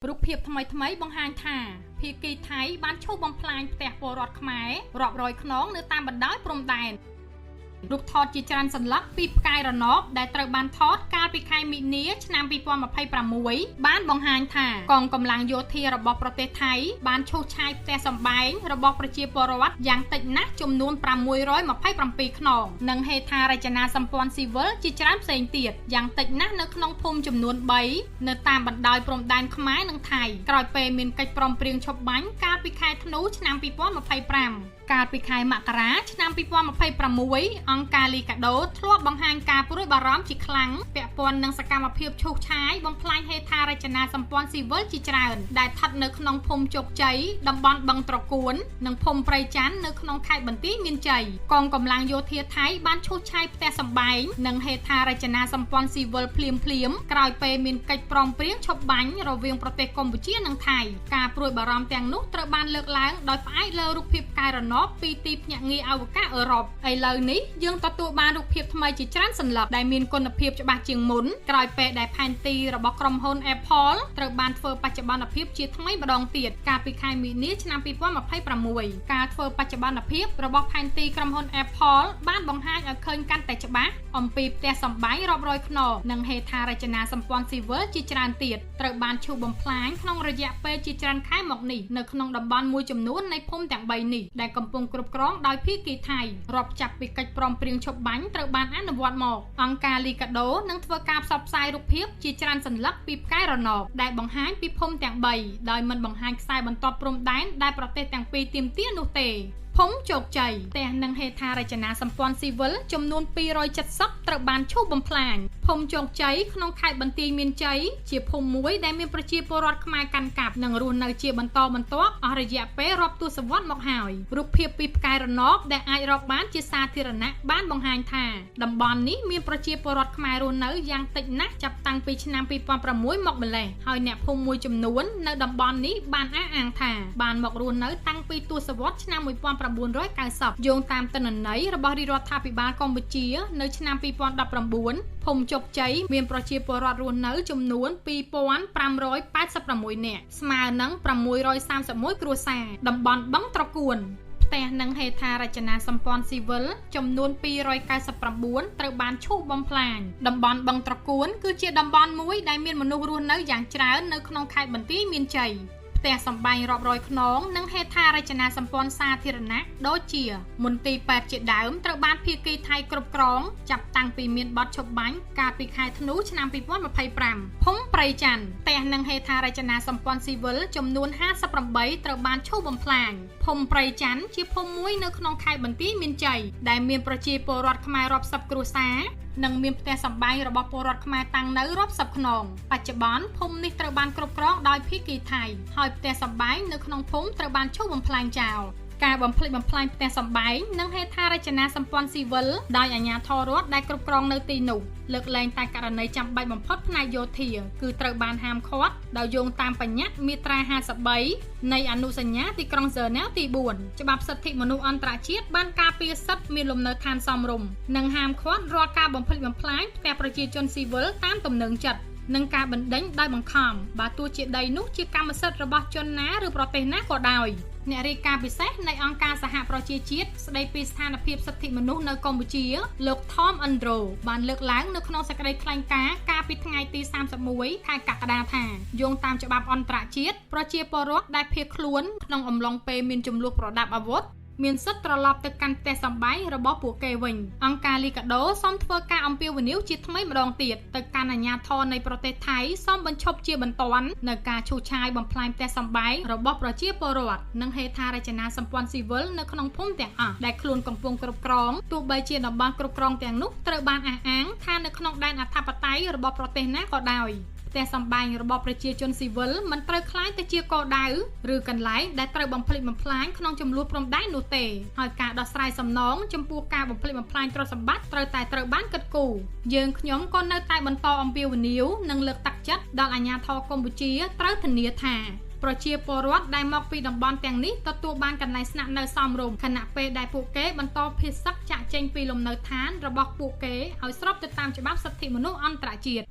រូបភាពថ្មីបង្ហាញថាភាគីថៃបានឈប់បំផ្លាញផ្ទះពលរដ្ឋខ្មែររាប់រយខ្នងនៅតាមបណ្ដោយព្រំដែនរូបថតជាច្រើនសន្លឹកពីផ្កាយរណបដែលត្រូវបានថតកាលពីខែមីនាឆ្នាំ2026បានបង្ហាញថាកងកម្លាំងយោធារបស់ប្រទេសថៃបានឈូសឆាយផ្ទះសម្បែងរបស់ប្រជាពលរដ្ឋយ៉ាងតិចណាស់ចំនួន627ខ្នងនិងហេដ្ឋារចនាសម្ព័ន្ធស៊ីវិលជាច្រើនផ្សេងទៀតយ៉ាងតិចណាស់នៅក្នុងភូមិចំនួន3នៅតាមបណ្ដោយព្រំដែនខ្មែរនិងថៃក្រោយពេលមានកិច្ចព្រមព្រៀងឈប់បាញ់កាលពីខែធ្នូឆ្នាំ2025កាលពីខែមករាឆ្នាំ2026អង្គការលីកាដូធ្លាប់បង្ហាញការព្រួយបារម្ភជាខ្លាំងពាក់ព័ន្ធនឹងសកម្មភាពឈូសឆាយបំផ្លាញហេដ្ឋារចនាសម្ព័ន្ធស៊ីវិលជាច្រើនដែលស្ថិតនៅក្នុងភូមិជោគជ័យតំបន់បឹងត្រកួននិងភូមិព្រៃច័ន្ទនៅក្នុងខេត្តបន្ទាយមានជ័យកងកម្លាំងយោធាថៃបានឈូសឆាយផ្ទះសម្បែងនិងហេដ្ឋារចនាសម្ព័ន្ធស៊ីវិលភ្លាមក្រោយពេលមានកិច្ចព្រមព្រៀងឈប់បាញ់រវាងប្រទេសកម្ពុជានិងថៃការព្រួយបារម្ភទាំងនោះត្រូវបានលើកឡើងដោយផ្អែកលើរូបភាពផ្កាយរណបពីទីភ្នាក់ងារអវកាសអឺរ៉ុបឥឡូវនេះយើងទទួលបានរូបភាពថ្មីជាច្រើនសន្លឹកដែលមានគុណភាពច្បាស់ជាងមុនក្រោយពេលដែលផែនទីរបស់ក្រុមហ៊ុន Apple ត្រូវបានធ្វើបច្ចុប្បន្នភាពជាថ្មីម្ដងទៀតកាលពីខែមីនាឆ្នាំ2026ការធ្វើបច្ចុប្បន្នភាពរបស់ផែនទីក្រុមហ៊ុន Apple បានបង្ហាញឲ្យឃើញកាន់តែច្បាស់អំពីផ្ទះសម្បែងរាប់រយខ្នងនិងហេដ្ឋារចនាសម្ព័ន្ធស៊ីវិលជាច្រើនទៀតត្រូវបានឈូសបំផ្លាញក្នុងរយៈពេលជាច្រើនខែមកនេះនៅក្នុងតំបន់មួយចំនួននៃភូមិទាំង3នេះដែលកំពុងគ្រប់គ្រងដោយភាគីថៃរាប់ចាប់ពីកិច្ចព្រមព្រៀងឈប់បាញ់ត្រូវបានអនុវត្តមកអង្គការលីកាដូនឹងធ្វើការផ្សព្វផ្សាយរូបភាពជាច្រើនសន្លឹកពីផ្កាយរណបដែលបង្ហាញពីភូមិទាំង3ដោយមិនបង្ហាញខ្សែបន្ទាត់ព្រំដែនដែលប្រទេសទាំងពីរទាមទារនោះទេភូមិជោគជ័យផ្ទះនិងហេដ្ឋារចនាសម្ព័ន្ធស៊ីវិលចំនួន270ត្រូវបានឈូសបំផ្លាញភូមិជោគជ័យក្នុងខេត្តបន្ទាយមានជ័យជាភូមិមួយដែលមានប្រជាពលរដ្ឋខ្មែរកាន់កាប់និងរស់នៅជាបន្តបន្ទាប់អស់រយៈពេលរាប់ទសវត្សរ៍មកហើយរូបភាពពីផ្កាយរណបដែលអាចរកបានជាសាធារណៈបានបង្ហាញថាតំបន់នេះមានប្រជាពលរដ្ឋខ្មែររស់នៅយ៉ាងតិចណាស់ចាប់តាំងពីឆ្នាំ2006មកម្លេះហើយអ្នកភូមិមួយចំនួននៅតំបន់នេះបានអះអាងថាបានមករស់នៅតាំងពីទសវត្សរ៍ឆ្នាំ1990យោងតាមទិន្នន័យរបស់រាជរដ្ឋាភិបាលកម្ពុជានៅឆ្នាំ2019ភូមិជោគជ័យមានប្រជាពលរដ្ឋរស់នៅចំនួន2586នាក់ស្មើនឹង631គ្រួសារតំបន់បឹងត្រកួនផ្ទះនិងហេដ្ឋារចនាសម្ព័ន្ធស៊ីវិលចំនួន299ត្រូវបានឈូសបំផ្លាញតំបន់បឹងត្រកួនគឺជាតំបន់មួយដែលមានមនុស្សរស់នៅយ៉ាងច្រើននៅក្នុងខេត្តបន្ទាយមានជ័យផ្ទះសម្បែងរាប់រយខ្នងនិងហេដ្ឋារចនាសម្ព័ន្ធសាធារណៈដូចជាមន្ទីរពេទ្យជាដើមត្រូវបានភាគីថៃគ្រប់គ្រងចាប់តាំងពីមានបទឈប់បាញ់កាលពីខែធ្នូឆ្នាំ2025ភូមិព្រៃច័ន្ទផ្ទះនិងហេដ្ឋារចនាសម្ព័ន្ធស៊ីវិលចំនួន58ត្រូវបានឈូសបំផ្លាញភូមិព្រៃច័ន្ទជាភូមិមួយនៅក្នុងខេត្តបន្ទាយមានជ័យដែលមានប្រជាពលរដ្ឋខ្មែររាប់សិបគ្រួសារនិងមានផ្ទះសម្បែងរបស់ពលរដ្ឋខ្មែរតាំងនៅរាប់សិបខ្នងបច្ចុប្បន្នភូមិនេះត្រូវបានគ្រប់គ្រងដោយភាគីថៃហើយផ្ទះសម្បែងនៅក្នុងភូមិត្រូវបានឈប់បំផ្លាញចោលការបំផ្លិចបំផ្លាញផ្ទះសម្បែងនិងហេដ្ឋារចនាសម្ព័ន្ធស៊ីវិលដោយអាជ្ញាធររដ្ឋដែលគ្រប់គ្រងនៅទីនោះលើកលែងតែករណីចាំបាច់បំផុតផ្នែកយោធាគឺត្រូវបានហាមឃាត់ដោយយោងតាមបញ្ញត្តិមាត្រា53នៃអនុសញ្ញាទីក្រុងហ្សឺណែវទី4ច្បាប់សិទ្ធិមនុស្សអន្តរជាតិបានការពារសិទ្ធិមានលំនៅឋានសមរម្យនិងហាមឃាត់រាល់ការបំផ្លិចបំផ្លាញផ្ទះប្រជាជនស៊ីវិលតាមទំនឹងចិត្តនិងការបណ្ដេញដោយបង្ខំបើទោះជាដីនោះជាកម្មសិទ្ធិរបស់ជនណាឬប្រទេសណាក៏ដោយអ្នករាយការណ៍ពិសេសនៃអង្គការសហប្រជាជាតិស្ដីពីស្ថានភាពសិទ្ធិមនុស្សនៅកម្ពុជាលោក Tom Andro បានលើកឡើងនៅក្នុងសេចក្តីថ្លែងការណ៍កាលពីថ្ងៃទី31ខែកក្កដាថាយោងតាមច្បាប់អន្តរជាតិប្រជាពលរដ្ឋដែលភៀសខ្លួនក្នុងអំឡុងពេលមានជម្លោះប្រដាប់អាវុធមានសិទ្ធិត្រឡប់ទៅកាន់ផ្ទះសម្បែងរបស់ពួកគេវិញអង្គការលីកាដូសូមធ្វើការអំពាវនាវជាថ្មីម្ដងទៀតទៅកាន់អាជ្ញាធរនៃប្រទេសថៃសូមបញ្ឈប់ជាបន្ទាន់នៅការឈូសឆាយបំផ្លាញផ្ទះសម្បែងរបស់ប្រជាពលរដ្ឋនិងហេដ្ឋារចនាសម្ព័ន្ធស៊ីវិលនៅក្នុងភូមិទាំងអស់ដែលខ្លួនកំពុងគ្រប់គ្រងទោះបីជាតំបន់គ្រប់គ្រងទាំងនោះត្រូវបានអះអាងថានៅក្នុងដែនអធិបតេយ្យរបស់ប្រទេសណាក៏ដោយផ្ទះសម្បែងរបស់ប្រជាជនស៊ីវិលមិនត្រូវក្លាយទៅជាគោលដៅឬកន្លែងដែលត្រូវបំផ្លិចបំផ្លាញក្នុងចំនួនព្រំដែននោះទេហើយការដោះស្រាយសំណងចំពោះការបំផ្លិចបំផ្លាញទ្រព្យសម្បត្តិត្រូវបានគិតគូរយើងខ្ញុំក៏នៅតែបន្តអំពាវនាវនិងលើកទឹកចិត្តដល់អាជ្ញាធរកម្ពុជាត្រូវធានាថាប្រជាពលរដ្ឋដែលមកពីតំបន់ទាំងនេះទទួលបានកន្លែងស្នាក់នៅសមរម្យខណៈពេលដែលពួកគេបន្តភៀសសឹកចាក់ចេញពីលំនៅឋានរបស់ពួកគេឲ្យស្របទៅតាមច្បាប់សិទ្ធិមនុស្សអន្តរជាតិ